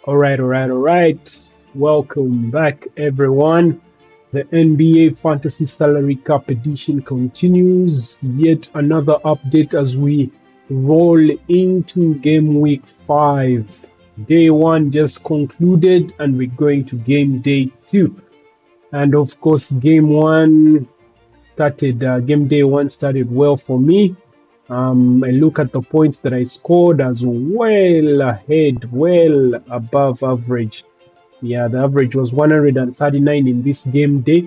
All right. Welcome back, everyone. The NBA Fantasy Salary Cap edition continues. Yet another update as we roll into game week 5. Day 1 just concluded, and we're going to game day 2. And of course, game day 1 started well for me. I look at the points that I scored as well ahead, well above average. Yeah, the average was 139 in this game day,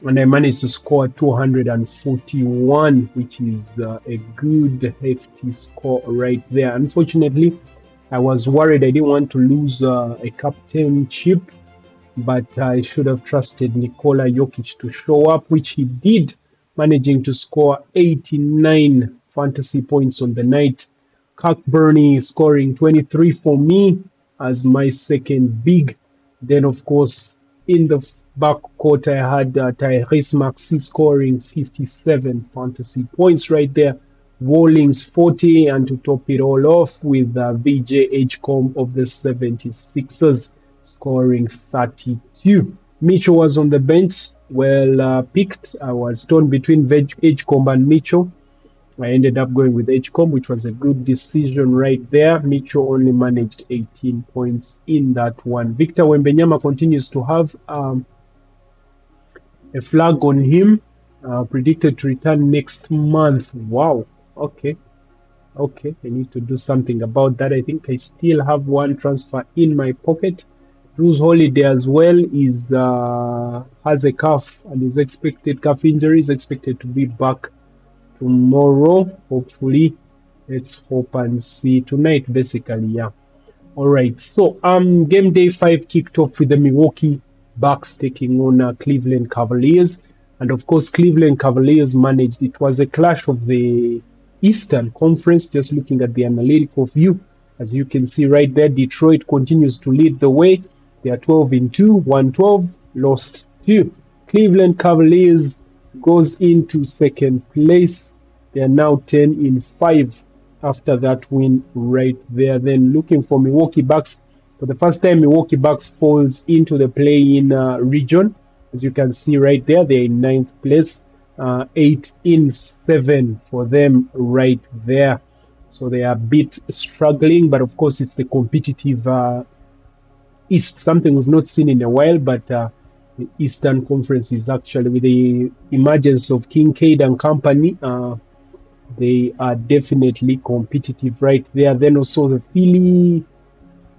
and I managed to score 241, which is a good hefty score right there. Unfortunately, I was worried. I didn't want to lose a captainship, but I should have trusted Nikola Jokic to show up, which he did, managing to score 89 fantasy points on the night. Cockburney scoring 23 for me as my second big. Then, of course, in the backcourt, I had Tyrese Maxey scoring 57 fantasy points right there. Wallings 40, and to top it all off with VJ Edgecombe of the 76ers scoring 32. Mitchell was on the bench, well picked. I was torn between Edgecombe and Mitchell. I ended up going with Edgecombe, which was a good decision right there. Mitchell only managed 18 points in that one. Victor Wembanyama continues to have a flag on him, predicted to return next month. Wow. Okay, I need to do something about that. I think I still have one transfer in my pocket. Bruce Holiday as well has a calf, and his expected calf injury is expected to be back tomorrow. Hopefully, let's hope and see tonight. Basically, yeah. All right. So, game day 5 kicked off with the Milwaukee Bucks taking on Cleveland Cavaliers, and of course, Cleveland Cavaliers managed. It was a clash of the Eastern Conference. Just looking at the analytical view, as you can see right there, Detroit continues to lead the way. They are 12-2, 112, lost 2. Cleveland Cavaliers goes into second place. They are now 10-5 after that win right there. Then looking for Milwaukee Bucks. For the first time, Milwaukee Bucks falls into the play-in region. As you can see right there, they're in 9th place. 8-7 for them right there. So they are a bit struggling, but of course it's the competitive East, something we've not seen in a while, but the Eastern Conference is actually, with the emergence of Kincaid and company, they are definitely competitive right there. Then also the Philly,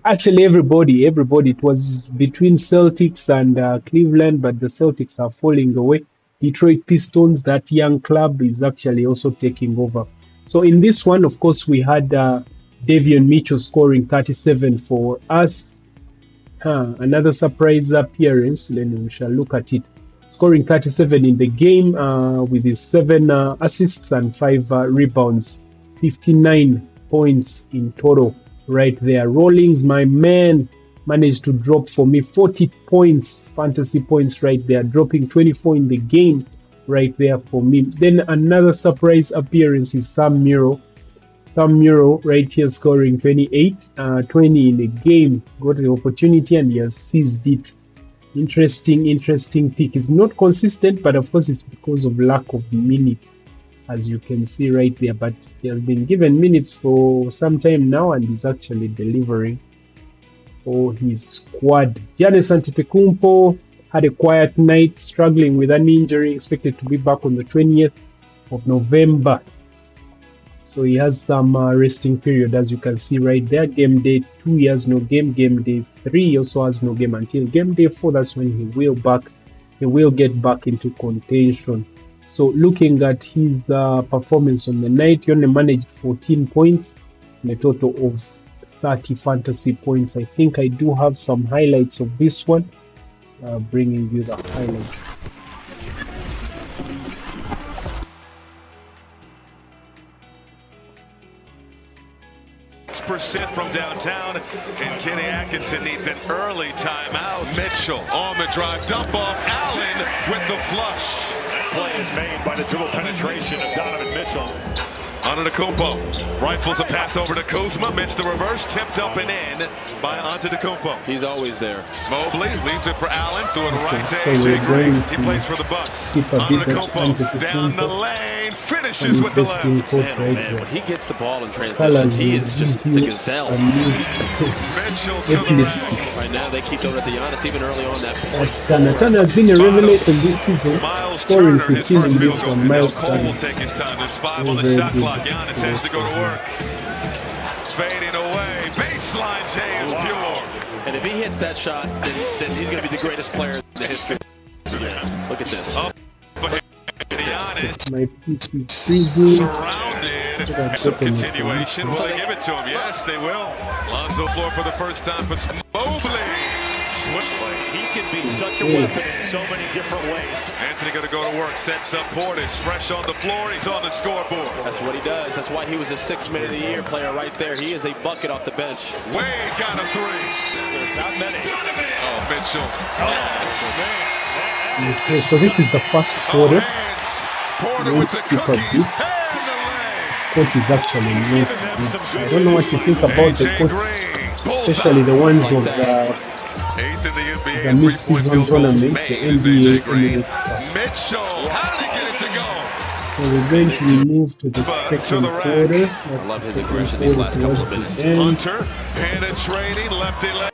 actually everybody, it was between Celtics and Cleveland, but the Celtics are falling away. Detroit Pistons, that young club, is actually also taking over. So in this one, of course, we had Davion Mitchell scoring 37 for us. Another surprise appearance. Then we shall look at it. Scoring 37 in the game with his 7 assists and 5 rebounds. 59 points in total right there. Rawlings, my man, managed to drop for me 40 points, fantasy points right there, dropping 24 in the game right there for me. Then another surprise appearance is Sam Miro. Sam Miro right here scoring 28, 20 in the game. Got the opportunity and he has seized it. Interesting pick. It's not consistent, but of course it's because of lack of minutes, as you can see right there. But he has been given minutes for some time now, and he's actually delivering for his squad. Giannis Antetokounmpo had a quiet night, struggling with an injury, expected to be back on the 20th of November. So he has some resting period, as you can see right there. Game day 2, he has no game. Game day 3, he also has no game until game day 4. That's when he will get back into contention. So looking at his performance on the night, he only managed 14 points in a total of 30 fantasy points. I think I do have some highlights of this one, bringing you the highlights. Percent from downtown, and Kenny Atkinson needs an early timeout. Mitchell on the drive, dump off. Allen with the flush. That play is made by the dribble penetration of Donovan Mitchell. Antetokounmpo rifles a pass over to Kuzma, missed the reverse, tipped up and in by Antetokounmpo. He's always there. Mobley leaves it for Allen, threw it right to AJ Green. He plays for the Bucks. Antetokounmpo down the lane, finishes with the left. Man, when he gets the ball in transition, he is just a gazelle. Mitchell to the rack. Right now, they keep going at the Giannis even early on that point. That's Turner. Turner has been a revelation this season, scoring 15 in this one. Miles Cole will take his time. There's 5 on the shot clock. Giannis has to go to work. Fading away. Baseline J is pure. And if he hits that shot, then he's going to be the greatest player in the history. Yeah, look at this. Up Giannis. My piece is freezing. Surrounded. Some continuation. Will they give it to him? Yes, they will. Lonzo floor for the first time for Mobley. Swiftly. He can be such a weapon in so many different ways. Anthony going to go to work. Sets up Portis. Fresh on the floor. He's on the scoreboard. That's what he does. That's why he was a 6th Man of the Year player right there. He is a bucket off the bench. Wade got a 3. There's not many. Oh, Mitchell. Okay, so this is the first quarter. Porter with the cookies. Court is actually not good. I don't know what you think about the courts, especially the ones of the mid-season tournament, the NBA Emirates Cup. Mitchell, how did he get it to go? So we're going to move to the second quarter. I love his aggression these last couple of minutes. Hunter penetrating lefty leg.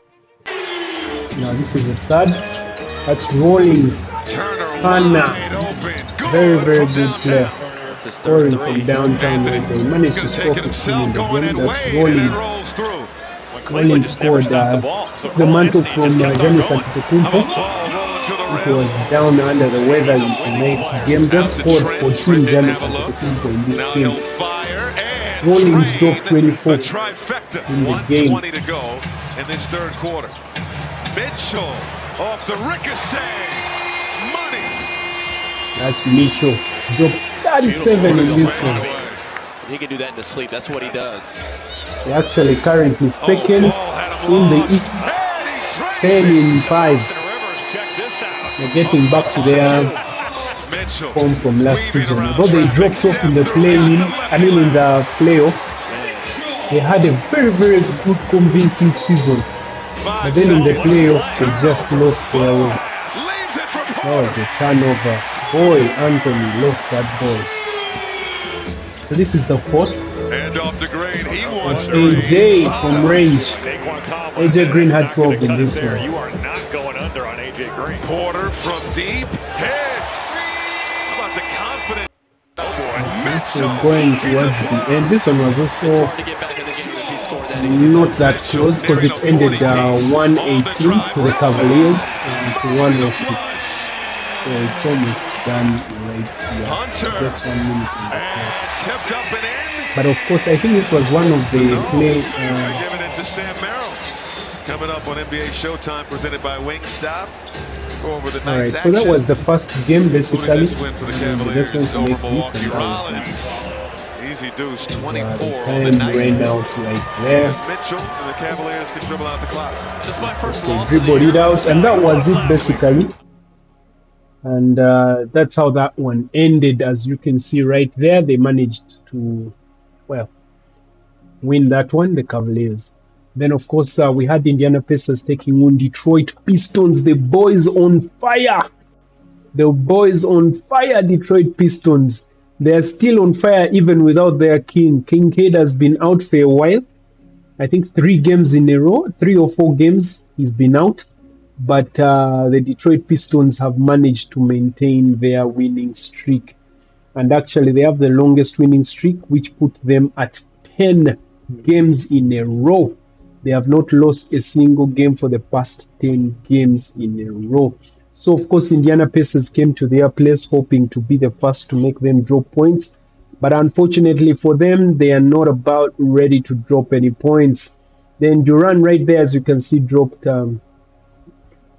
Now this is the third. That's Rollins. Wide open. Very, very good player. Scoring from downtown where they managed to score 15 in the game. That's Rollins. Rollins scored the mantle from Giannis Antetokounmpo. He was down under the weather in tonight's game. Just scored 14 Giannis Antetokounmpo in this game. Rollins dropped 24 in the game. 1:20 to go in this third quarter. Mitchell off the ricochet. Money. That's Mitchell. Dropped 37 in this one. He can do that in his sleep. That's what he does. They're actually currently second in the East, 10 in 5. They're getting back to their form from last season. Although they dropped off in the in the playoffs, they had a very, very good convincing season. But then in the playoffs, they just lost their way. That was a turnover. Boy, Anthony lost that ball. So this is the fourth. And off the green, he wants AJ from range. AJ Green had 12 in this one. You are not going under on AJ Green. Porter from deep hits. How about the confidence? So going towards the end. This one was also not that close because it ended 118 to the Cavaliers and to 106. So it's almost done right here. Just 1 minute in the play. But of course, I think this was one of the play. Giving it to Sam Merrill. Coming up on NBA Showtime, presented by Wingstop. Over the all right, so that was the first game basically. This win for the Cavaliers over Milwaukee. Rollins. Easy deuce, 24 on the night. Ran out right there. Mitchell and the Cavaliers can dribble out the clock. This is my first loss. Dribbled it out, and that was it basically. And that's how that one ended. As you can see right there, they managed to, well, win that one, the Cavaliers. Then, of course, we had Indiana Pacers taking on Detroit Pistons. The boys on fire. The boys on fire, Detroit Pistons. They are still on fire even without their king. Kincaid has been out for a while. I think 3 games in a row, 3 or 4 games he's been out. But the Detroit Pistons have managed to maintain their winning streak. And actually, they have the longest winning streak, which put them at 10 games in a row. They have not lost a single game for the past 10 games in a row. So, of course, Indiana Pacers came to their place hoping to be the first to make them drop points. But unfortunately for them, they are not about ready to drop any points. Then Duren right there, as you can see, dropped,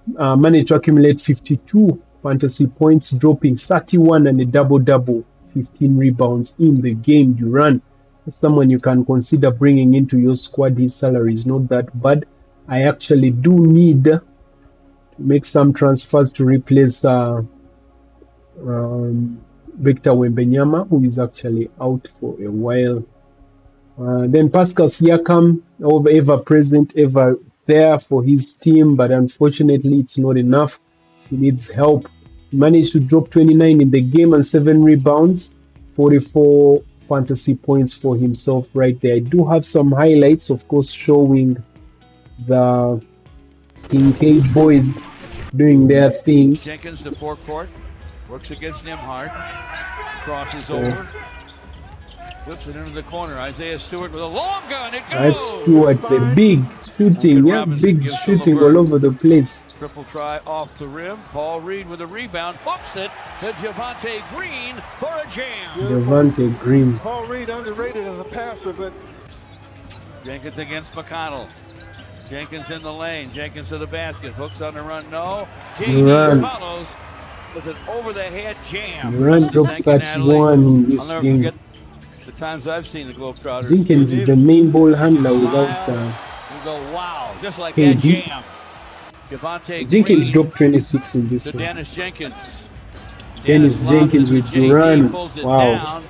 managed to accumulate 52 fantasy points, dropping 31 and a double-double, 15 rebounds in the game. Duren, someone you can consider bringing into your squad. His salary is not that bad. I actually do need to make some transfers to replace Victor Wembanyama, who is actually out for a while. Then Pascal Siakam, ever present, ever there for his team, but unfortunately it's not enough. He needs help. He managed to drop 29 in the game and 7 rebounds, 44 fantasy points for himself right there. I do have some highlights, of course, showing the Kincaid boys doing their thing. Jenkins to forecourt, works against Nimhart, crosses over, flips it into the corner. Isaiah Stewart with a long gun. It goes. Stewart, the big shooting, yeah, big shooting all over the place. Triple try off the rim. Paul Reed with a rebound, hooks it to Javonte Green for a jam. Javonte Green. Paul Reed underrated as a passer, but Jenkins against McConnell. Jenkins in the lane. Jenkins to the basket. Hooks on the run. No. Duren follows with an over-the-head jam. Duren dropped 31 in this I'll never game. forget the times I've seen the Globetrotters. Jenkins is the main ball handler without you go, wow, just like KD. that jam. Javonte Jenkins Green dropped 26 in this to one. Dennis Jenkins. Dennis Jenkins with JD Duren. pulls it Wow. down.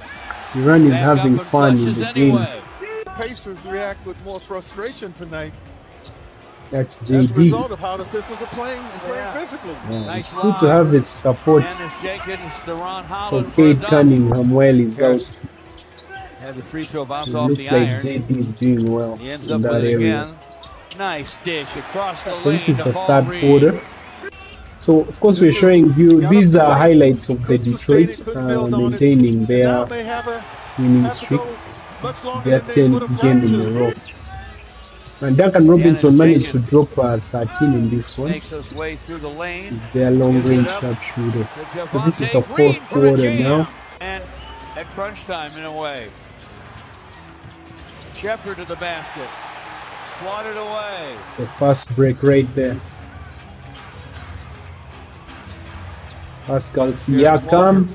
Duren is Back having up and fun in flushes the game. anyway. Pacers react with more frustration tonight That's as a JD. result of how the Pistons are playing and playing Yeah. physically. Yeah, Nice it's good to lob. have his support Dennis Jenkins to Ron for Holland for a Cade dunk. Cunningham while he's out. Had the free throw bounce It off looks the like iron. JD is doing well He ends in up that with it area. again. Nice dish across the lane. This is to the Paul third Reed. quarter. So, of course, we're showing you, these are highlights of the Detroit maintaining Now their they winning have to streak, go much longer their than they would 10th have game liked in a to. row. And Duncan Robinson Dennis managed to Jenkins drop 13 in this one. makes his way through the lane. He's their long-range sharpshooter. So this is the fourth quarter now. And at crunch time, in a way. Shepard to the basket. Swatted away. The fast break right there. Pascal Siakam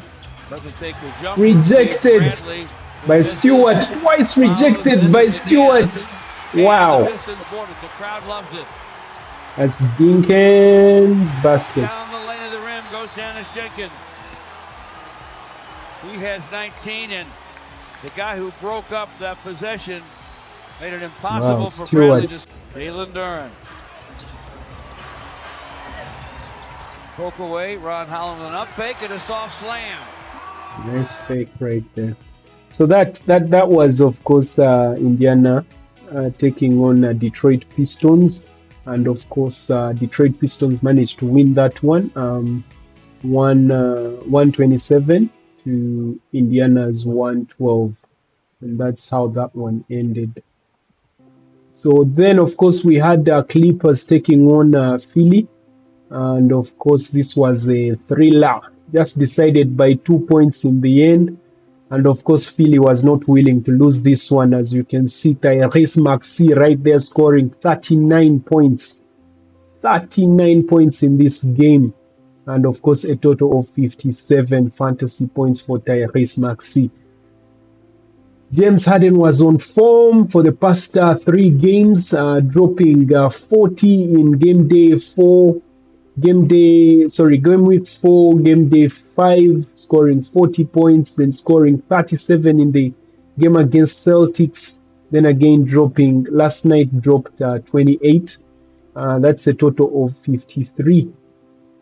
Doesn't take the jump. rejected Bradley by misses. Stewart. Twice rejected by Stewart. Wow. And the Pistons won it. The crowd loves it. That's Dinkins' basket. Down the lane of the rim goes Dennis Jenkins. He has 19, and the guy who broke up that possession made it impossible Wow, for Stewart. Bradley to... Jalen Duren. Poke away, Ron Holland with an up fake and a soft slam. Nice fake right there. So that was, of course, Indiana taking on Detroit Pistons, and of course Detroit Pistons managed to win that one, 127 to Indiana's 112, and that's how that one ended. So then, of course, we had Clippers taking on Philly, and of course this was a thriller, just decided by 2 points in the end. And of course, Philly was not willing to lose this one. As you can see, Tyrese Maxey right there scoring 39 points. 39 points in this game. And of course, a total of 57 fantasy points for Tyrese Maxey. James Harden was on form for the past 3 games, dropping 40 in game week 4, game day 5, scoring 40 points, then scoring 37 in the game against Celtics, then again dropping, last night dropped 28. That's a total of 53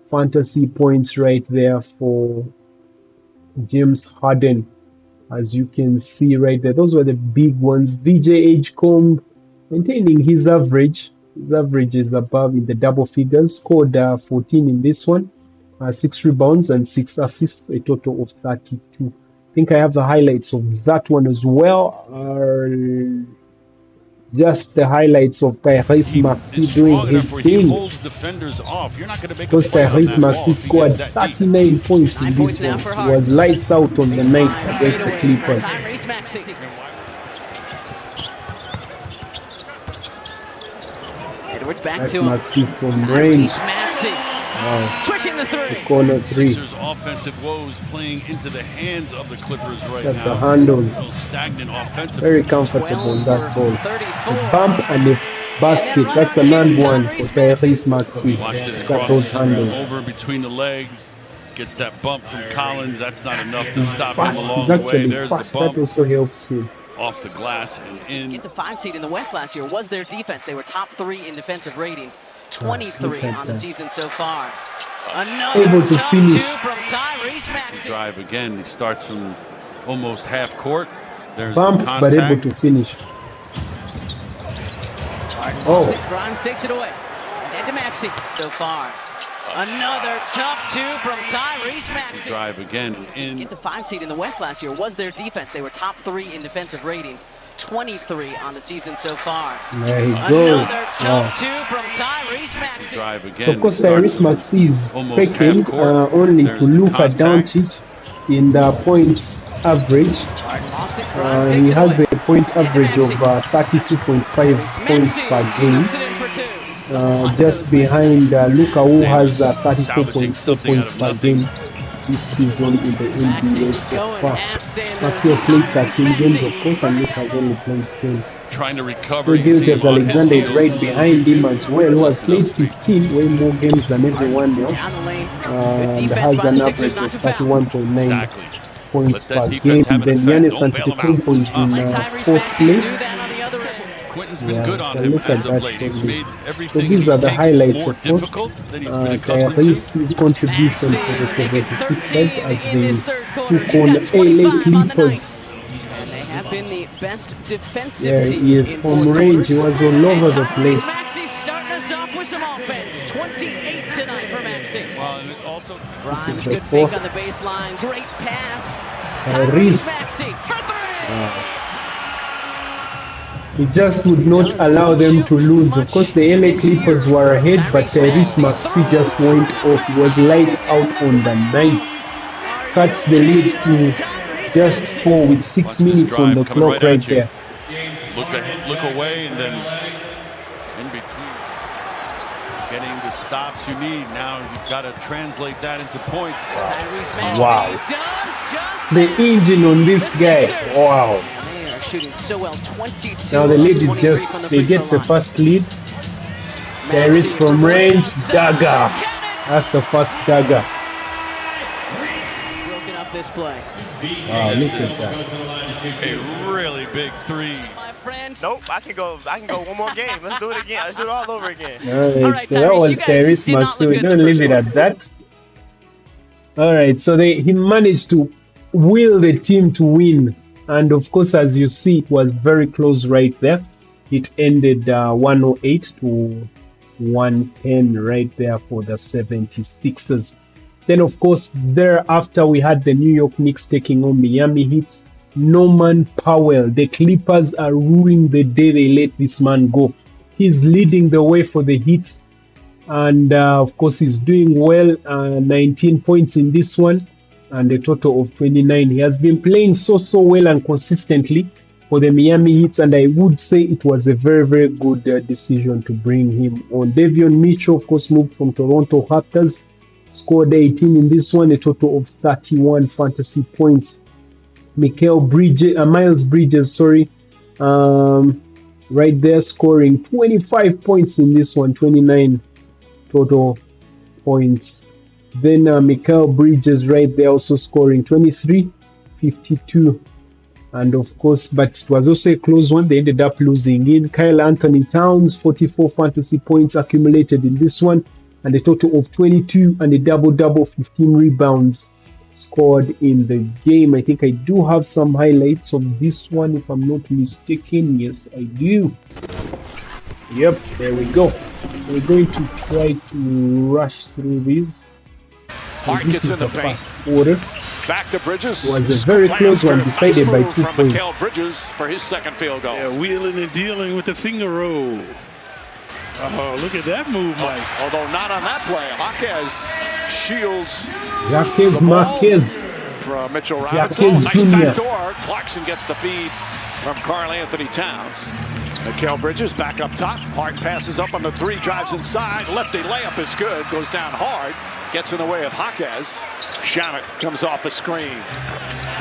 fantasy points right there for James Harden, as you can see right there. Those were the big ones. VJ Edgecombe maintaining his average. His average is above in the double figures, scored 14 in this one, 6 rebounds and 6 assists, a total of 32. I think I have the highlights of that one as well. Just the highlights of Tyrese Maxey doing his thing. Because Tyrese Maxey scored 39 points in this one. He was lights out on the night against the Clippers. Edwards back That's to him. Maxey from range. Maxey. Wow. Switching the three. Corner three. Sixers offensive woes playing into the hands of the Clippers right Got now. the handles. A little stagnant offensively. Very comfortable on that ball. 34. A bump and a basket. That's a non-one for Tyrese Maxey. Watch this Got those cross handles. over between the legs. Gets that bump from Collins. That's not enough to stop him Fast. along He's the way. actually There's fast. the That bump also helps him. off the glass and in. Get the 5 seed in the West last year was their defense. They were top 3 in defensive rating. 23 on the season so far. Another Able to tough finish. 2 from Tyrese Maxey. Drive again. He starts from almost half court. There's Bumped, the but able contact. to finish. Oh, Grimes takes it away. And to Maxey so far. Another tough 2 from Tyrese Maxey. Drive again in. Get the 5 seed in the West last year was their defense. They were top 3 in defensive rating. 23 on the season so far. there he goes. Another Wow. tough 2 from Tyrese Maxey. Drive So again. of course, He starts Tyrese from Maxey is almost faking half court. only There's to the look at contact. Doncic in the points average. Austin Grimes takes He it has away. a point average of 32.5 points Maxey per game. slips it in for 2. Just behind Luka, who has Salvaging 34.4 something out points of per nothing. game this season in the NBA so Going far. at Sanders. Maxey has played 13 Tyrese games, of Maxey. course, and Luka has only played 10. Trying to recover. So You see Gilgeous him on his Alexander is heels. right behind him as well, who has played 15, way more games than everyone else, Down the lane. Good and defense has by an the Sixers average not of to foul. 31.9 Exactly. points Let that per defense game. have an Then effect. Giannis Don't bail him Antetokounmpo is in Tyrese fourth Maxey do place. that on the other end. Quentin's been Yeah, good on so him look at as of that late. He's for me. made So everything these he are the takes highlights, more of course. difficult than he's been accustomed to. Tyrese's contribution for the Maxey making 76ers 13 as in they this third quarter. took He's on got 25 LA on the night. Clippers. And they have been the best defensive There team he is in from fourth range. He quarters. was all over the Tyrese place. Maxey starting us off with some offense. 28 tonight for Maxey. Well, and it's also Grimes, This is the good fourth. fake on the baseline. Great pass. Tyrese. Maxey for 3. He just would not allow them to lose. Of course, the LA Clippers were ahead, but Tyrese Maxey just went off. He was lights out on the night. Cuts the lead to just 4 with 6 Watch this minutes on the drive coming clock right right at you. there. look away and then in between. Getting the stops you need. Now you've got to translate that into points. Tyrese Maxey Wow. does just The engine on this guy. Wow. They are shooting so well. 22. Now the of lead is 23 just, from the they free get throw the line. first lead. Tyrese from range, dagger. That's the first dagger. Broken up this play. Wow, This look at is that. a really big three. My friends. Nope, I can go one more game. Let's do it again. Let's do it all over again. All right, so that Tyrese, was you guys Tyrese did not Maxey. look We good don't the leave first it at that. All right, so he managed to will the team to win. And of course, as you see, it was very close right there. It ended 108 to 110 right there for the 76ers. Then, of course, thereafter, we had the New York Knicks taking on Miami Heat. Norman Powell, the Clippers are ruining the day they let this man go. He's leading the way for the Heat. And, of course, he's doing well. 19 points in this one and a total of 29. He has been playing so well and consistently for the Miami Heat, and I would say it was a very, very good decision to bring him on. Davion Mitchell, of course, moved from Toronto Raptors, scored 18 in this one, a total of 31 fantasy points. Miles Bridges, right there, scoring 25 points in this one, 29 total points. Then Mikal Bridges right there also scoring 23, 52. And of course, but it was also a close one. They ended up losing in. Kyle Anthony Towns, 44 fantasy points accumulated in this one, and a total of 22 and a double-double, 15 rebounds scored in the game. I think I do have some highlights of this one, if I'm not mistaken. Yes, I do. Yep, there we go. So we're going to try to rush through these. So Hart this gets is in the the paint. first quarter. Back to Bridges. It was a very close one, decided by 2 from points. Mikal Bridges for his second field goal. Yeah, wheeling and dealing with the finger roll. Oh, look at that move, Mike. Although not on that play. Jaquez shields Jaquez the ball Marquez. from Mitchell Robinson. Jaquez Nice Jr. back door. Clarkson gets the feed from Karl Anthony Towns. Mikal Bridges back up top. Hart passes up on the three, drives inside. Lefty layup is good. Goes down hard. Gets in the way of Jaquez. Shamet comes off the screen.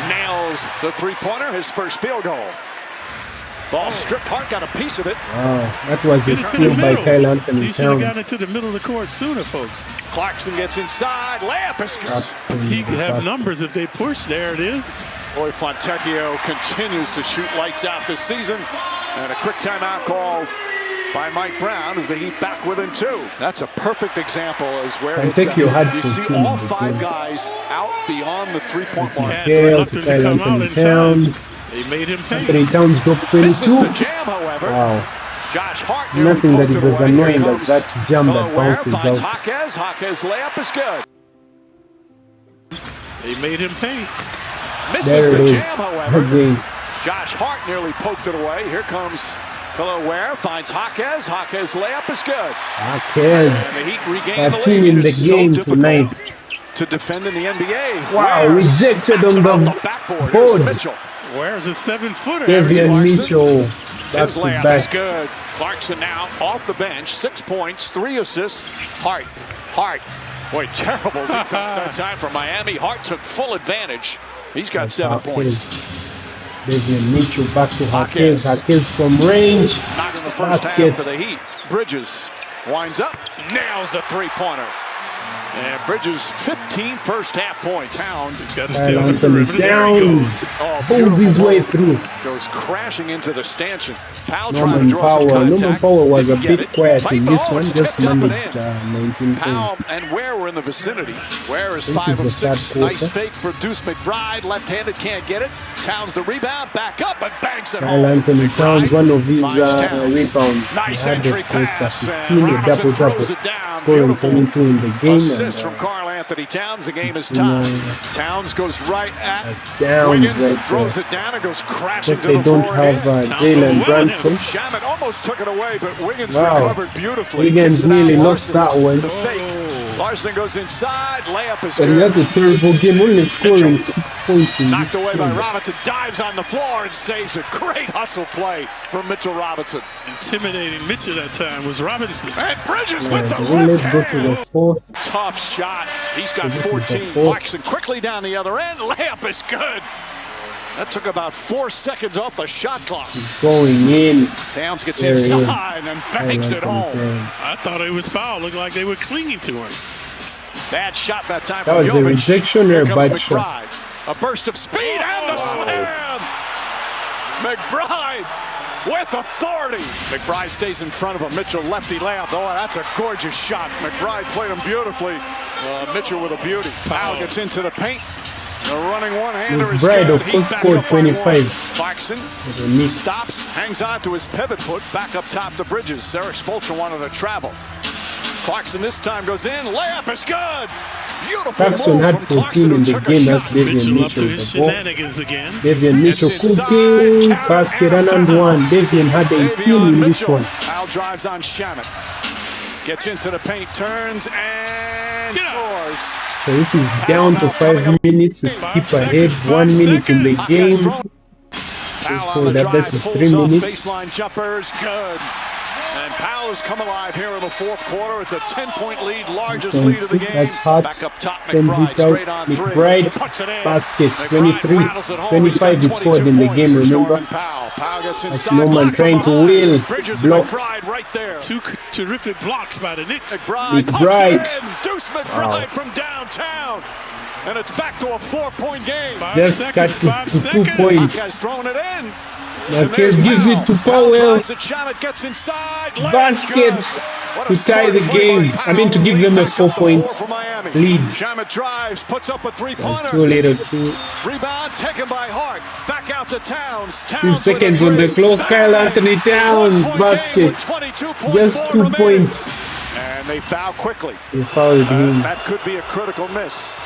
Nails the three-pointer, his first field goal. Ball stripped. Hart got a piece of it. Wow, that was a steal by Kyle Anthony He should have gotten Towns. into the middle of the court sooner, folks. Clarkson gets inside. Layup is good. He could have numbers if they push. There it is. Boy, Fontecchio continues to shoot lights out this season. And a quick timeout call by Mike Brown as the Heat back within two. That's a perfect example as where Fontecchio had you see 14 all in the five game. guys out beyond the three-point line. Kyle Anthony Towns. They made him pay. Anthony Towns dropped Misses 22. the jam, however. Wow. Josh Hart nearly Nothing that poked is it as away. annoying Here as that comes jam that Delaware, bounces finds out. Jaquez. Jaquez layup is good. They made him pay. Misses There the it is. jam, however. Again. Josh Hart nearly poked it away. Here comes Delaware, finds Jaquez. Jaquez layup is good. Jaquez. The Heat regain the That team lead. in It the is so game difficult tonight. to defend in the NBA. Wow, Ware rejected smacks on it the off backboard. Here's board. Mitchell. Where's a 7-footer? Devian Clarkson. Mitchell. Back His to layup is back. good. Clarkson now off the bench. 6 points, 3 assists. Hart. Boy, terrible defense that time for Miami. Hart took full advantage. He's got 7 points. Devian Mitchell back to Jaquez. Jaquez. Jaquez from range. Knocks the first half Basket. for the Heat. Bridges winds up, nails the three-pointer. And Bridges 15 first half points. Towns Got to stay Kyle on the Anthony perimeter. There he Towns. goes. Holds his way through. goes crashing into the stanchion. Powell trying Norman to draw some Powell. contact. Norman Powell was a Didn't get bit it. quiet Fight in the this hole, one. it's Just tipped up and managed in. 19 Powell points. and Ware were in the vicinity. Ware is This 5 is of the 6. third Nice quarter. fake for Deuce McBride. Left-handed, can't get it. Towns the rebound, back up and banks it Kyle home. Anthony Towns, one of his finds Towns. rebounds. Nice He had the entry space pass, at and 15, a Robinson double-double. throws it down. Scoring Beautiful 22 in the game. assist And, from Karl Anthony Towns. The game is tied. Towns goes right at that's Towns Wiggins, right throws there. it down and goes crashing Guess to they the don't floor. have again. Jalen Brunson. Shamet almost took it away, but Wiggins Wow. recovered beautifully. Wiggins Kicks it out. nearly lost Larson, that one. The fake. Larson goes inside. Layup is And he good. had a terrible game, only scoring 6 points in Knocked this away by game. Robinson. Dives on the floor and saves a great hustle play from Mitchell Robinson. Intimidating Mitchell that time was Robinson. And Bridges Yeah, with the well, let's left go to the hand. fourth. Tough shot. He's got So this is the 14. fourth. Clarkson quickly down the other end. Layup is good. That took about 4 seconds off the shot clock. Going in. Towns gets There he is. inside and banks it home. I thought it was foul. Looked like they were clinging to him. Bad shot that time That from was a Jovic. rejection or Here a comes bad shot? McBride. A burst of speed and the slam. McBride with authority. McBride stays in front of him. Mitchell lefty layup. Oh, that's a gorgeous shot. McBride played him beautifully. Mitchell with a beauty. Powell gets into the paint. The running one-hander is McBride, good. of Heat course, back scored up by 25. one. Clarkson With a miss. stops, hangs on to his pivot foot, back up top to Bridges. Eric Spoelstra wanted to travel. Clarkson this time goes in, layup is good. Beautiful Clarkson move had from 14 Clarkson in who the took a game. shot. That's Devian Mitchell up to Mitchell. his The ball. shenanigans again. Devian Mitchell It's inside, cooking. counter, Basket and a and foul. one. Devian had 18 Davion in this Mitchell. one. Powell drives on Shamet. Gets into the paint, turns, and Get out. scores. So this is down to 5 minutes. Skip ahead. 1 minute in the game. Powell for on the that drive, best of pulls 3 up, minutes. baseline jumpers, good. And Powell has come alive here in the fourth quarter. It's a 10-point lead, largest lead of the game. That's hot. Back up top, Sends McBride it out. straight on three. McBride, Puts it in. basket. McBride 23, rattles it home. He's got 25 he scored in the 22 game, points. remember? Norman Powell. Powell gets That's inside. Norman blocked from trying to behind. wheel. Bridges Blocked. and McBride right there. Two terrific blocks by the Knicks. McBride puts McBride. it in. Deuce McBride from downtown. And it's back to a 4-point game. 5 Just seconds, got 5 to 2 seconds. points. Guy's throwing it in. Marquez gives it to Powell. Drives it, Shamet gets inside. Basket What a to tie smart the play game. by I mean, to Powell. give them a Lead back up to 4-point four for Miami. lead. Shamet drives, puts up a That's three-pointer. too little too. Rebound taken by Hart. Back out to Towns. 2 Towns seconds with on a the three. clock. Kyle Anthony Towns. 1-point game Basket. with 22.4 Just 2 remaining. points. And they foul quickly. They fouled him. That could be a critical miss.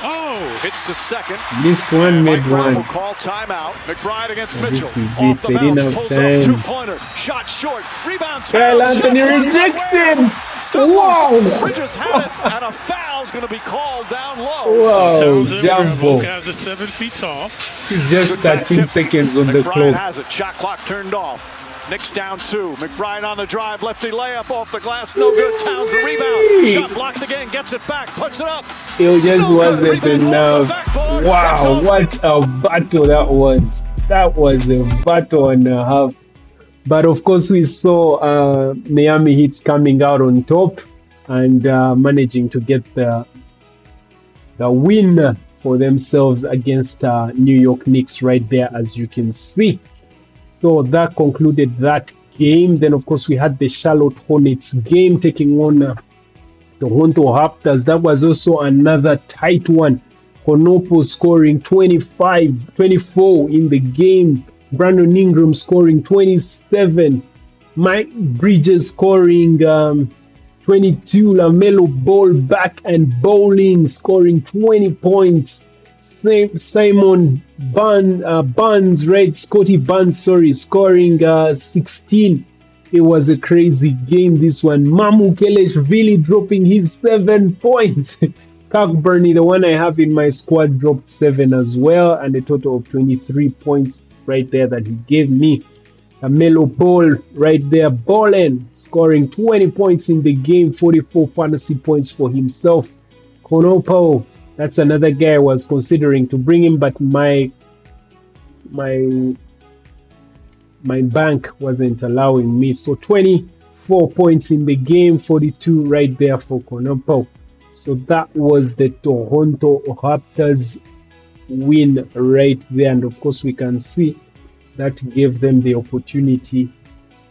Oh, Hits the second. Missed one, Mike made Brown will one. call timeout. McBride against Yeah, Mitchell. this is Off the deep. They didn't bounce, have pulls up time. two-pointer. Shot short. Rebound. Kyle Towns. Anthony Shot clock rejected. away. Still Wow. loose. Bridges had it, and a foul's going to be called down low. Wow, Towns and Ingram, both Jumbo. guys are 7 feet tall. It's just Good back 13 tip. seconds on the McBride clock. has it. Shot clock turned off. Knicks down 2. McBride on the drive, lefty layup off the glass, no good. Towns the rebound. Shot blocked again, gets it back, puts it up. It just wasn't enough. Wow, what a battle that was. That was a battle and a half. But of course, we saw Miami Heat coming out on top and managing to get the win for themselves against New York Knicks right there, as you can see. So that concluded that game. Then, of course, we had the Charlotte Hornets game taking on the Toronto Raptors. That was also another tight one. Konopo scoring 24 in the game. Brandon Ingram scoring 27. Mike Bridges scoring 22. LaMelo Ball back and bowling, scoring 20 points. Simon Barnes, right? Scotty Barnes, scoring 16. It was a crazy game, this one. Mamu Keleshvili dropping his 7 points. Cockburn, the one I have in my squad, dropped 7 as well, and a total of 23 points right there that he gave me. Melo Ball right there, balling, scoring 20 points in the game, 44 fantasy points for himself. Konopo, that's another guy I was considering to bring him, but my bank wasn't allowing me. So 24 points in the game, 42 right there for Konopo. So that was the Toronto Raptors win right there. And of course, we can see that gave them the opportunity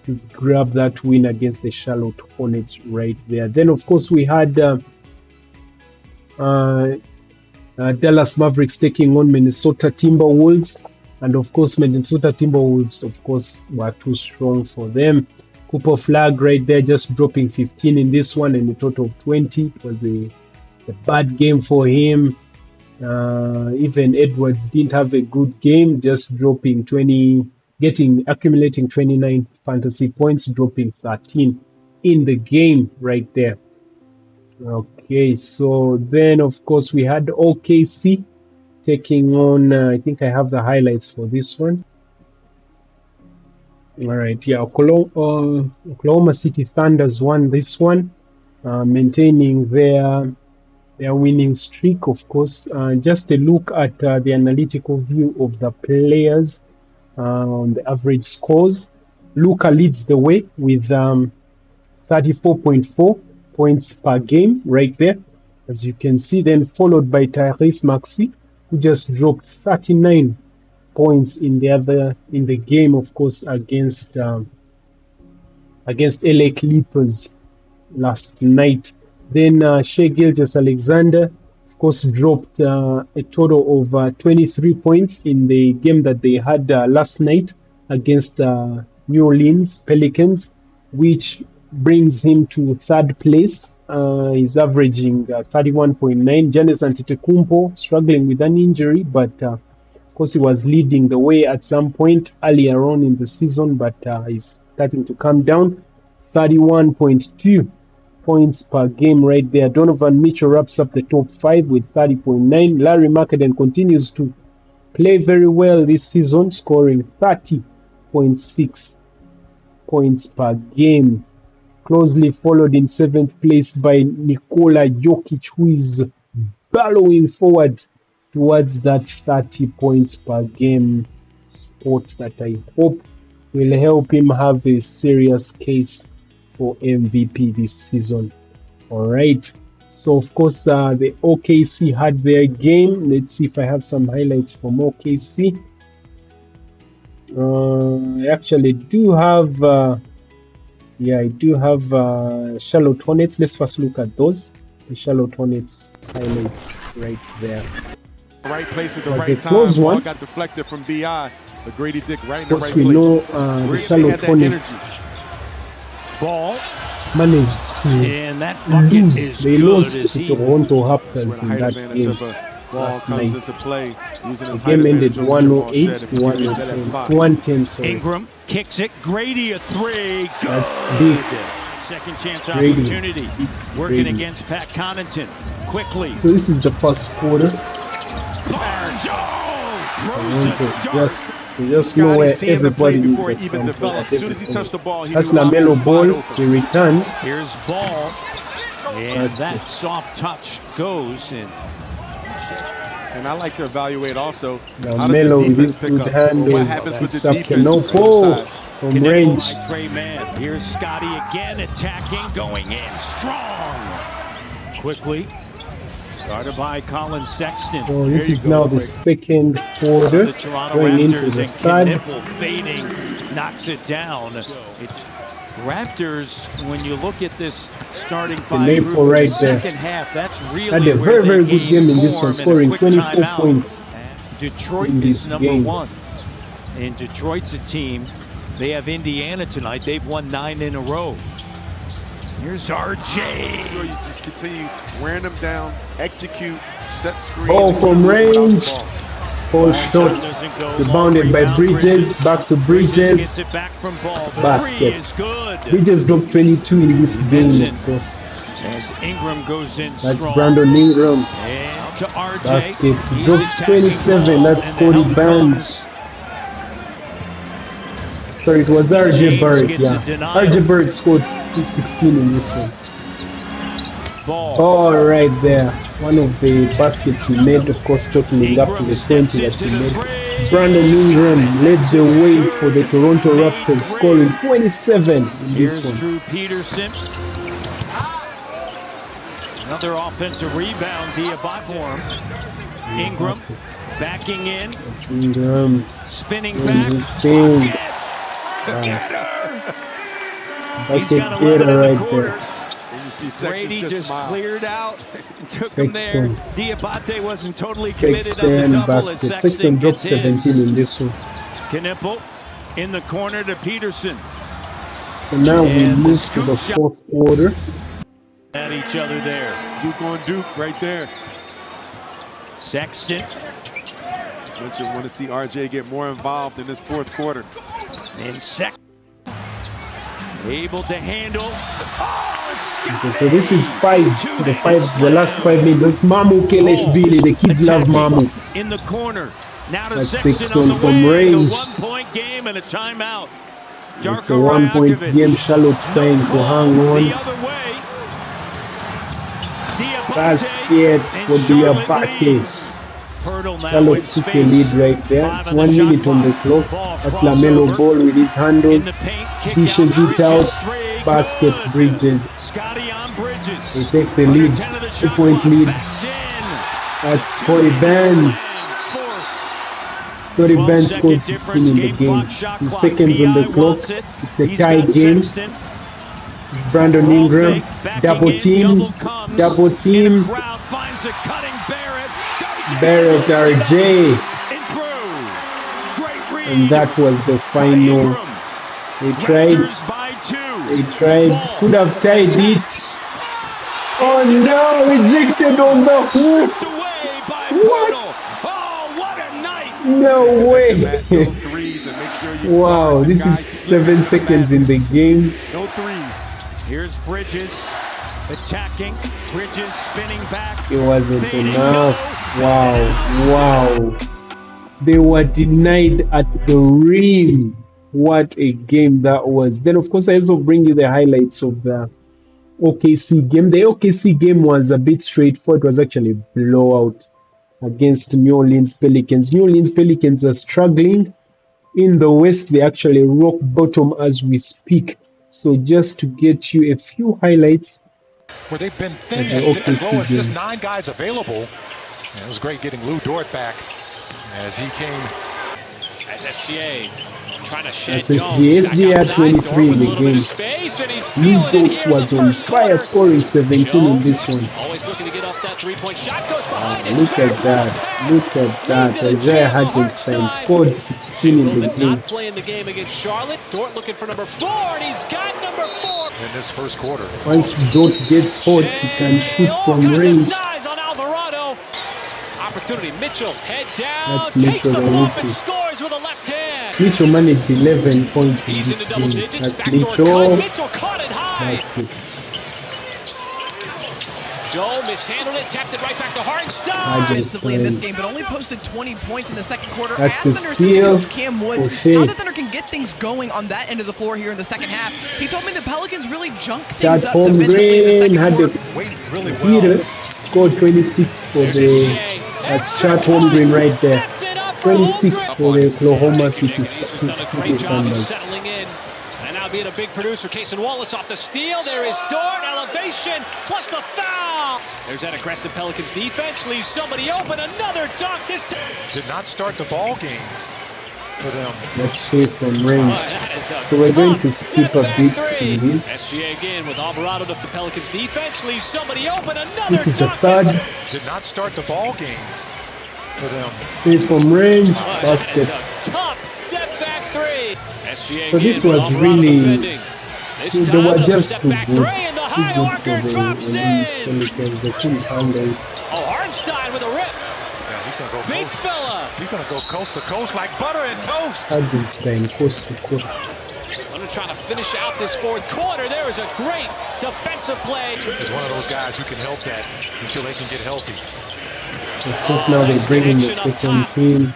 to grab that win against the Charlotte Hornets right there. Then, of course, we had Dallas Mavericks taking on Minnesota Timberwolves. And, of course, Minnesota Timberwolves, of course, were too strong for them. Cooper Flag right there just dropping 15 in this one and a total of 20. It was a bad game for him. Even Edwards didn't have a good game, just dropping accumulating 29 fantasy points, dropping 13 in the game right there. Okay, so then of course we had OKC taking on, I think I have the highlights for this one. All right, yeah, Oklahoma City Thunders won this one, maintaining their winning streak, of course. Just a look at the analytical view of the players on the average scores. Luka leads the way with 34.4 points per game right there, as you can see, then followed by Tyrese Maxey, who just dropped 39 points in the game, of course, against LA Clippers last night. Then Shai Gilgeous-Alexander, of course, dropped a total of 23 points in the game that they had last night against New Orleans Pelicans, which brings him to third place. He's averaging 31.9. Giannis Antetokounmpo struggling with an injury, but of course he was leading the way at some point earlier on in the season, but he's starting to come down. 31.2 points per game right there. Donovan Mitchell wraps up the top 5 with 30.9. Larry Markkanen continues to play very well this season, scoring 30.6 points per game. Closely followed in 7th place by Nikola Jokic, who is bellowing forward towards that 30 points per game spot that I hope will help him have a serious case for MVP this season. All right. So, of course, the OKC had their game. Let's see if I have some highlights from OKC. I actually do have... I do have Charlotte Hornets. Let's first look at those. The Charlotte Hornets highlights right there. Right place at the right time. Close one. Got deflected from BI. But Grady Dick right in of the course, right we place. know the Charlotte Hornets Ball. managed to lose. They lost to Toronto Raptors in that game last night. The game ended 108 to 110. Sorry. Ingram kicks it. Grady a 3. Good. That's big. Second chance Grady. opportunity. Working against Pat Connaughton. Quickly. So this is the first quarter. Fires. Toronto just You just know where seeing the play everybody before is. it even developed. As soon as he touched the ball, he That's knew Rondo LaMelo was wide Ball. open. He returned. Here's Ball. And that soft touch goes in. And I like to evaluate also Now Melo with his pick good up. hand What is happens with the stuck defense? no on the pull side? from Connected range. by Trey Mann. Here's Scotty again, attacking, going in strong. Quickly. Guarded by Colin Sexton. So this is now the second quarter, The Toronto going into Raptors the and third. Knipple fading knocks it down. Raptors, when you look at this starting five Knipple group in the right there. second half, that's really Had a where very they good game in this form one, scoring and a quick 24 timeout. points Detroit in is this number game. one. And Detroit's a team. They have Indiana tonight. They've won 9 in a row. Here's RJ. Make sure you just continue wearing them down, execute, set screens. Ball from range. Ball. Ball shot. Rebounded by Bridges. Back to Bridges. Gets it back from Ball. The Basket. three is good. Bridges dropped 22 in this game, of course. As Ingram goes in That's strong. Brandon Ingram. And to RJ. Basket. He's Dropped attacking 27. Ball, That's and Cody then out Barnes. comes Sorry, it was RJ James Barrett, gets yeah. a denial. RJ Barrett scored 16 in this one. Ball. Oh, right there. One of the baskets he made, of course, totaling up to the 20 that he made. Brandon Ingram led the way for the Toronto Raptors, scoring 27 in Here's this one. Drew Peterson. Another offensive rebound via by for him. Ingram backing in, Ingram spinning doing back. his thing. He's Bucket got 11 getter in the right quarter. there. And you see Sexton Brady just smile. cleared out, took him there. Sexton. Diabate wasn't totally committed on the Sexton double as basket. Sexton Sexton dropped gets his. 17 in this one. Knipple in the corner to Peterson. So now we And the move to the scoop shot. fourth quarter. At each other there. Duke on Duke right there. Sexton Don't you want to see RJ get more involved in this fourth quarter? and Sexton able to handle. Okay, so this is the last 5 minutes. Mamu Keleshvili, the kids love Mamu. In the corner. Now to That's Sexton 6 on the from way. range. A 1-point game and a timeout. It's a 1-point game. Charlotte trying to hang on. The other way. Basket for Diabate. Charlotte took the lead right there. It's 1 minute on the clock. That's LaMelo Ball with his handles. Dishes it out. Basket Bridges. Scotty on Bridges. They take the lead. 2-point lead. That's Cody Barnes. Cody Barnes scored 16 in the game. 2 seconds on the clock. It's a tie game. It's Brandon Ingram. Double team. Double team. Barrett RJ. And that was the final. They tried. Could have tied it. Oh no, rejected on the hoop. What? No way. Wow, this is 7 seconds in the game. No threes. Here's Bridges attacking. Bridges spinning back. It wasn't enough. Wow. They were denied at the rim. What a game that was. Then, of course, I also bring you the highlights of the OKC game. The OKC game was a bit straightforward. It was actually a blowout against New Orleans Pelicans. New Orleans Pelicans are struggling. In the West, they actually rock bottom as we speak. So just to get you a few highlights. Where they've been thin as low as just 9 guys available. And it was great getting Lou Dort back as he came. As SGA trying to shed SGA had 23 in the game. Lou Dort was on fire, scoring 17 in this one. Always looking to get off that 3-point shot. Goes behind. Look at that. Isaiah Hartenstein scored 16 in the game. Not playing the game against Charlotte. Dort looking for number 4, and he's got number 4 in this first quarter. Once Dort gets hot, he can shoot from range. Size on Alvarado. Opportunity. Mitchell head down. That's Takes Mitchell, the the bump and rookie. scores with a left hand. Mitchell managed 11 points in He's this into double game. digits. That's Backdoor Mitchell. cut. Mitchell caught it high. Basket. So mishandled it, tapped it right back to Hartenstein. Offensively in this game, but only posted 20 points in the second quarter. That's Asked a Thunder steal. assistant coach Cam Woods how the Thunder can get things going on that end of the floor here in the second half. He told me the Pelicans really junked things up defensively in the second quarter. Heater scored 26 for the Chad Holmgren right there. 26 for the Oklahoma City Thunder. Settling in. And now being a big producer, Cason Wallace off the steal. There is Dort, elevation, plus the foul. There's that aggressive Pelicans defense, leaves somebody open. Another dunk this time. Did not start the ball game for them. Let's see from range. So we're going to skip a bit in this. SGA again with Alvarado to the Pelicans defense, leaves somebody open. Another This is the dunk. third. Did not start the ball game for them. 3 from range, basket. Tough step back three. SGA So this again with was Alvarado really, defending. This they time, were another just step too back good. three, and the high Too archer good for drops the in. Pelicans. They couldn't handle it. Oh, Hartenstein with a rip. Yeah, he's gonna go Big fella. He's gonna go coast to coast like butter and toast. Hartenstein, coast to coast. Thunder trying to finish out this fourth quarter. There is a great defensive play. He's one of those guys who can help that until they can get healthy. Of course, now they bring in the second team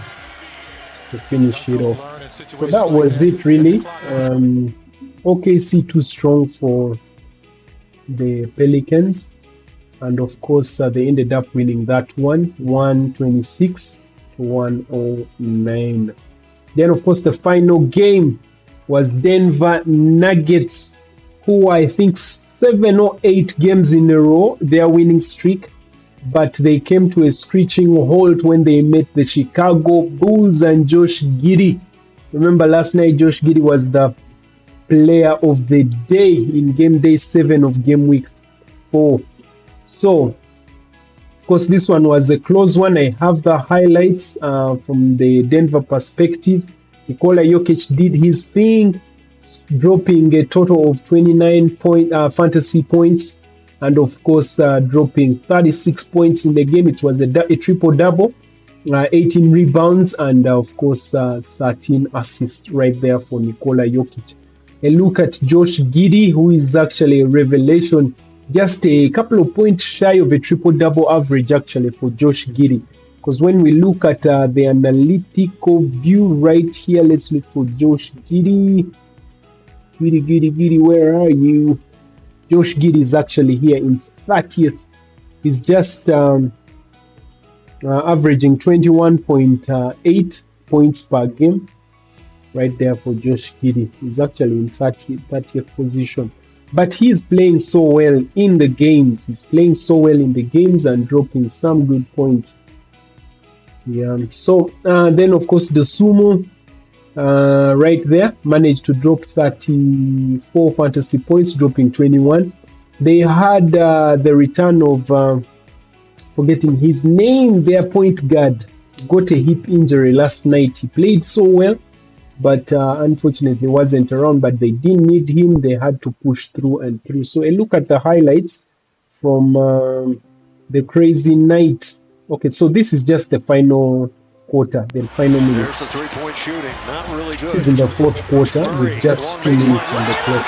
to finish it off. So that was it, really. OKC too strong for the Pelicans, and of course they ended up winning that one, 126 to 109. Then of course the final game was Denver Nuggets, who I think 7 or 8 games in a row their winning streak, but they came to a screeching halt when they met the Chicago Bulls and Josh Giddey. Remember last night Josh Giddey was the player of the day in game day 7 of game week 4. So, of course, this one was a close one. I have the highlights from the Denver perspective. Nikola Jokic did his thing, dropping a total of 29 fantasy points, and of course dropping 36 points in the game. It was a triple-double, 18 rebounds, and of course 13 assists right there for Nikola Jokic. A look at Josh Giddey, who is actually a revelation, just a couple of points shy of a triple-double average actually for Josh Giddey. Because when we look at the analytical view right here, let's look for Josh Giddey. Giddey, where are you? Josh Giddey is actually here in 30th. He's just averaging 21.8 points per game. Right there for Josh Giddey. He's actually in 30th position. But he's playing so well in the games. He's playing so well in the games and dropping some good points. Yeah. So then of course the Sumo right there managed to drop 34 fantasy points, dropping 21. They had the return of forgetting his name, their point guard got a hip injury last night. He played so well, but unfortunately wasn't around, but they didn't need him. They had to push through and through. So a look at the highlights from the crazy night. Okay, so this is just the final quarter, the final minutes. There's the three-point shooting, not really good. This is in the fourth quarter with just 2 minutes on the clock.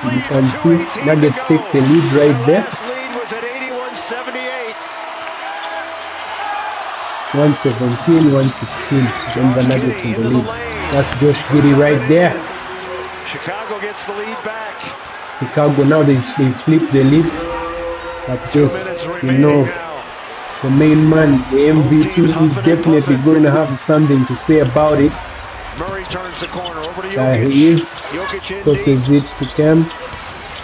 You can see Nuggets take the lead right there. Lead was at 81-78. 117, 116. Denver Nuggets in the lead. That's Josh Giddey right there. Chicago gets the lead back. Chicago now they flip the lead. But just, you know, the main man, the MVP, is definitely going to have something to say about it. Murray turns the corner over to Jokic. He is. Jokic Tosses it to Cam.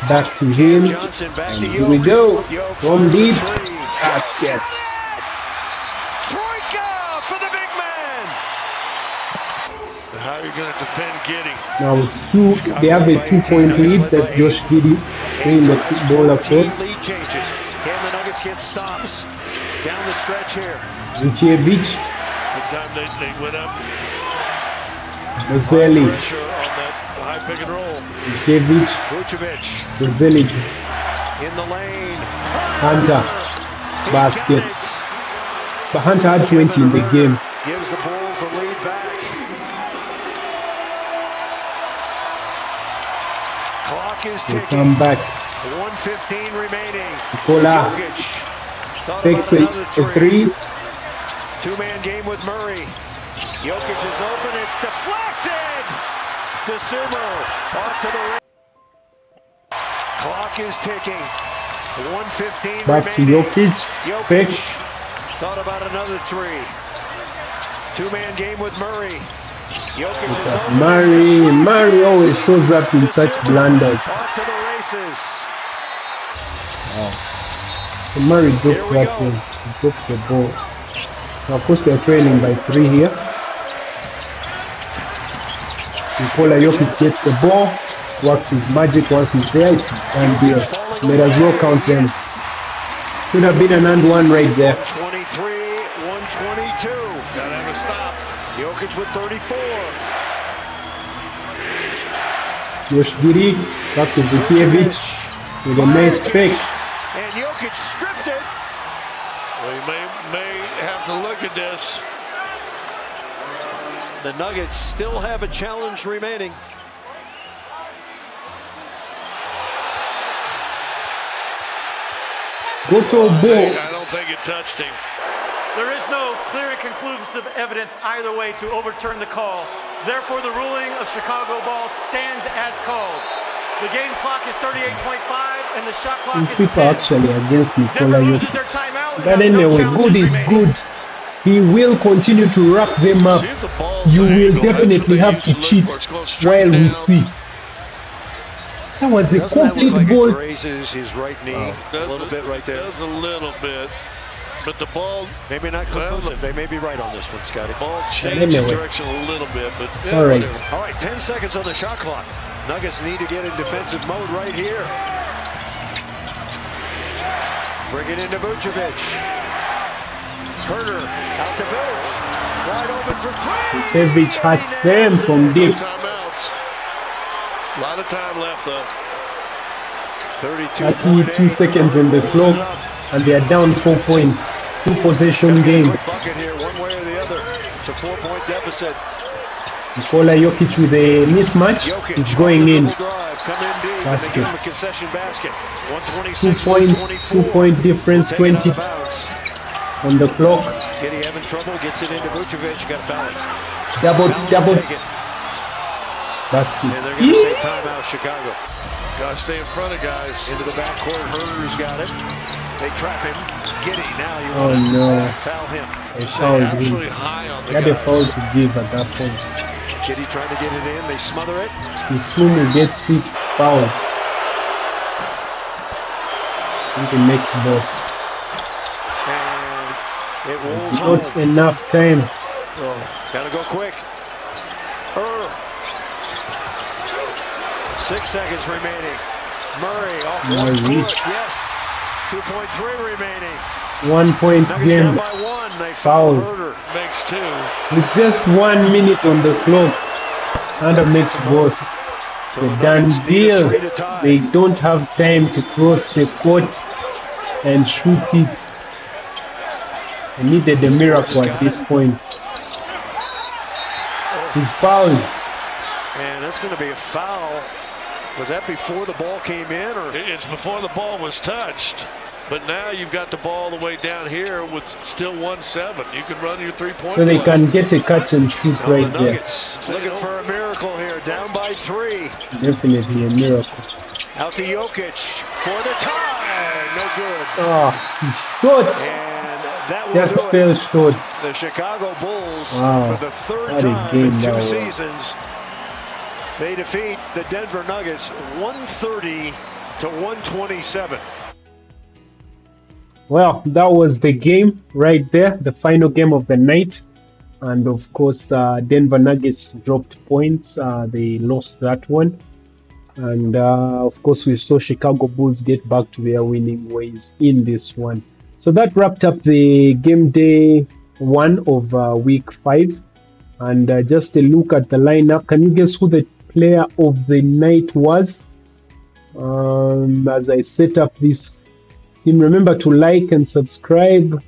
Back to him. And here we go. From deep. Basket. For the big man. How are you going to defend Giddey? Now it's 2. They have a 2-point lead. That's Josh Giddey playing the ball across. Lead changes. Can the Nuggets get stops? Down the stretch here. Vucevic. Good time they went up. Bozelli. Pressure on that high pick and roll. Vucevic. Bozelli. In the lane. Hunter. Basket. But Hunter had 20 in the game. Gives the Bulls a lead back. Clock is They ticking. come back. 1:15 remaining. Nicola takes a three. Two-man game with Murray. Jokic is open. It's deflected. DeSumo off to the rim. Clock is ticking. 1:15 Back to remaining. Jokic. Jokic thought about another three. Two-man game with Murray. Jokic is open. Murray always shows up in such blunders. Off to the races. Murray dropped that one. He dropped the ball. Now, of course, they're trailing by 3 here. Nikola Jokic gets the ball, works his magic once he's there. It's done deal. May as well count them. Could have been an and one right there. 23, 122. Gotta have a stop. Jokic with 34. Josh Giri back to Vucevic with a nice pick. And Jokic stripped it. We may have to look at this. The Nuggets still have a challenge remaining. Go to a ball. I don't think it touched him. There is no clear and conclusive evidence either way to overturn the call. Therefore, the ruling of Chicago ball stands as called. The game clock is 38.5 and the shot clock These is people 10. are actually against Nikola loses Jokic. their timeout. But anyway, good is good. He will continue to wrap them up. You will definitely have to cheat while we see. That was a complete ball. It grazes his right knee a little bit right there. Does a little bit. But the ball... Maybe not conclusive. They may be right on this one, Scotty. Ball changed direction a little bit, but... All right. All right, 10 seconds on the shot clock. Nuggets need to get in defensive mode right here. Bring it into Vucevic. Herter out to Vooch. Wide open for three. Vucevic hats them from deep. Timeouts. A lot of time left, though. 32 seconds on the clock, and they are down 4 points. 2 possession game. Bucket here, one way or the other. It's a 4-point deficit. Nikola Jokic with a mismatch is going in. Basket. 2 points, 2-point difference, 20 on the clock. Giddy having trouble, gets it into Vucevic, got a foul. Double. Basket. And they're going to say timeout, Chicago. Gotta stay in front of guys. Into the backcourt, Herter's got it. They trap him. Giddy, now you Oh want no. to foul him. They fouled Absolutely him. high on the He had a guys. foul to give at that point. Giddy trying to get it in, they smother it. Isumu gets it foul. In the next ball. And it rolls It's home. not enough time. Gotta go quick. 6 seconds remaining. Murray off one Murray. foot. Yes. 2.3 remaining. 1 point Nuggets down game. by one. They foul Foul. Herter. Makes 2. With just 1 minute on the clock. And makes both. It's a done deal. They don't have time to cross the court and shoot it. They needed a miracle at this point. He's fouled. And that's going to be a foul. Was that before the ball came in? Or It's before the ball was touched. But now you've got the ball the way down here with still 1-7. You can run your 3-point So they play. can get a catch and shoot the right there. Nuggets looking for a miracle here. Down by 3. Definitely a miracle. Out to Jokic for the tie. No good. Oh, he shot. And that will Just do fell it. short. The Chicago Bulls, Wow. for the third What a time game in 2 that was. seasons, they defeat the Denver Nuggets 130 to 127. Well, that was the game right there, the final game of the night. And of course, Denver Nuggets dropped points. They lost that one. And of course, we saw Chicago Bulls get back to their winning ways in this one. So that wrapped up the game day 1 of week 5. And just a look at the lineup. Can you guess who the player of the night was? As I set up this team, remember to like and subscribe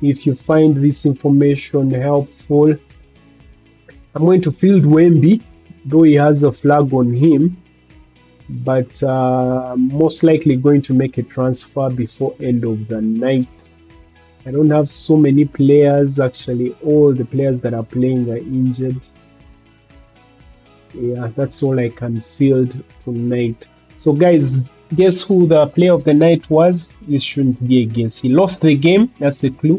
if you find this information helpful. I'm going to field Wemby, though he has a flag on him. but most likely going to make a transfer before end of the night. I don't have so many players. Actually, all the players that are playing are injured. Yeah, that's all I can field tonight. So guys, guess who the player of the night was? This shouldn't be a guess. He lost the game, that's the clue.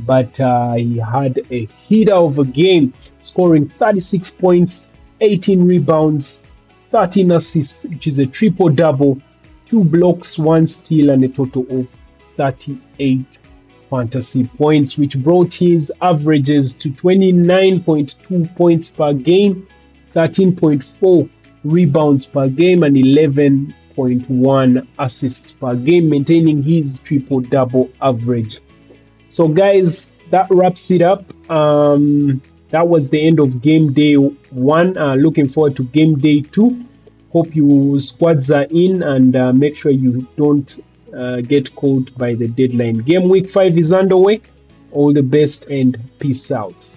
But he had a heater of a game, scoring 36 points, 18 rebounds, 13 assists, which is a triple-double, 2 blocks, 1 steal, and a total of 38 fantasy points, which brought his averages to 29.2 points per game, 13.4 rebounds per game, and 11.1 assists per game, maintaining his triple-double average. So guys, that wraps it up. That was the end of game day 1. Looking forward to game day 2. Hope you squads are in, and make sure you don't get caught by the deadline. Game week 5 is underway. All the best and peace out.